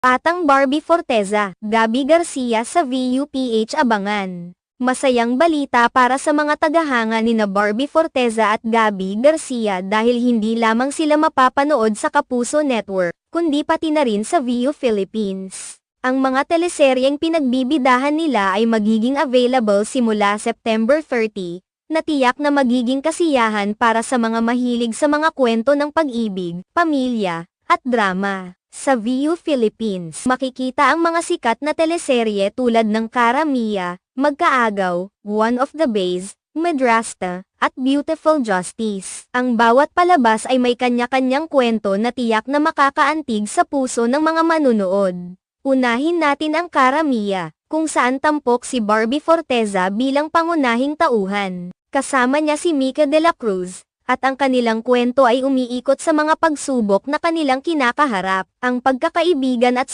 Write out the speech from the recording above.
Patang Barbie Forteza, Gabby Garcia sa VUPH abangan. Masayang balita para sa mga tagahanga nina Barbie Forteza at Gabby Garcia dahil hindi lamang sila mapapanood sa Kapuso Network, kundi pati na rin sa VU Philippines. Ang mga teleseryeng pinagbibidahan nila ay magiging available simula September 30, na tiyak na magiging kasiyahan para sa mga mahilig sa mga kwento ng pag-ibig, pamilya, at drama. Sa VU Philippines, makikita ang mga sikat na teleserye tulad ng Cara Mia, Magkaagaw, One of the Bays, Madrasta, at Beautiful Justice. Ang bawat palabas ay may kanya-kanyang kwento na tiyak na makakaantig sa puso ng mga manunood. Unahin natin ang Cara Mia, kung saan tampok si Barbie Forteza bilang pangunahing tauhan. Kasama niya si Mika de la Cruz, at ang kanilang kwento ay umiikot sa mga pagsubok na kanilang kinakaharap, ang pagkakaibigan at